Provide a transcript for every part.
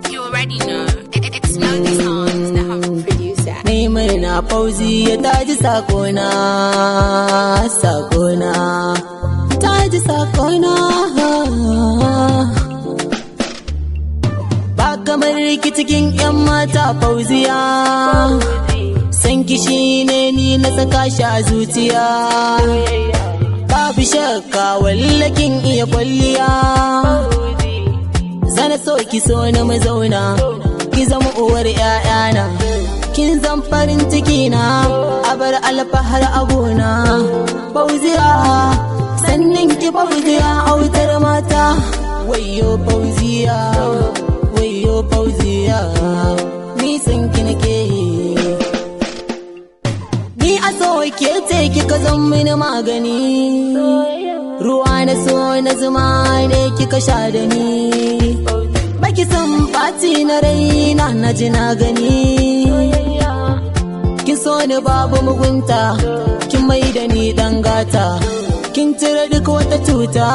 You already know. It's Melody Songs, the humble producer. Mai murna Fauziya ta ji sakona, ta ji sakona. Ba kamar ki cikin 'yan mata Fauziya, san ki shine ni na saka shi a zuciya. Babu shakka wallakin iya kwalliya, zana so ki so na mazauna, ki zama uwar 'ya'yana, kin zan farin ciki na, a bar alfahar abuna. Fauziya sannin ki Fauziya autar mata, wayyo Fauziya, wayyo Fauziya, ni san ki nake yi. Ni a so ke ce kika zan mini magani, ruwa na so na zuma ne kika sha da ni. Baki san ɓaci na raina na ji na gani, kin so ni babu mugunta, kin mai da ni ɗan gata, kin cire duk wata cuta,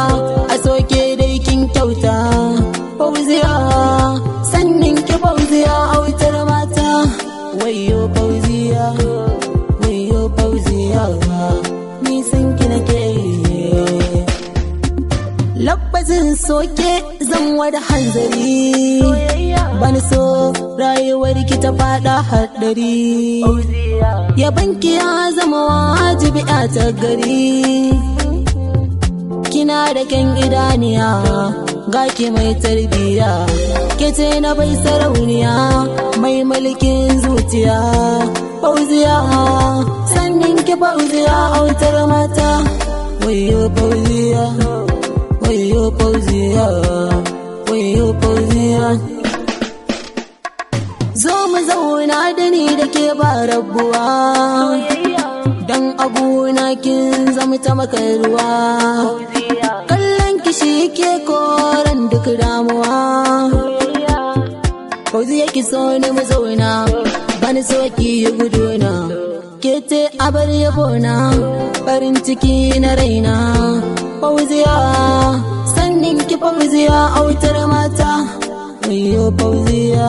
a soke dai kin kyauta. Fauziya sannin ki Fauziya autar mata, wayyo Fauziya, wayyo Fauziya, ni san ki nake yi. Labbazin soke zan wada hanzari, bani so rayuwar ki ta fada haɗari. Yabanki ya zama wajibi a ta gari, kina da kyan idaniya, gaki mai tarbiya, ke ce na bai sarauniya, mai mulkin zuciya. Fauziya sannin ki Fauziya autar mata, wayyo Fauziya, wayyo Fauziya, wayyo Fauziya. Zo mu zauna da ni da ke ba rabuwa, dan abuna kin zama ta makarwa. Kallon ki shi ke koran duk damuwa. Fauziya ki so ni mu zauna, bani so ki yi guduna, ke ce abar yabona, farin ciki na raina. Fauziya sannin ki Fauziya autar mata, wayyo Fauziya,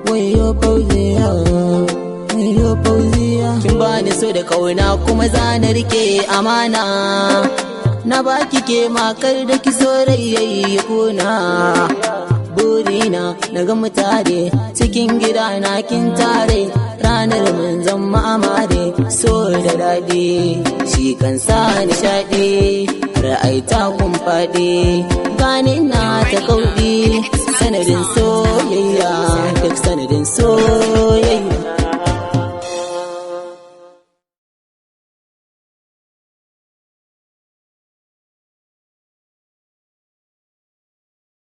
wayyo Fauziya, wayyo Fauziya. Kin bani so da kauna kuma za na rike amana, na baki ke makar da ki so rai kuna. Burina na ga mutare cikin gida na kin tare, ranar mun zama amare. So da daɗi shi kan sa nishaɗi, ra'aita kun faɗi, gani na ta kauɗi. Sanadin soyayya, duk sanadin soyayya.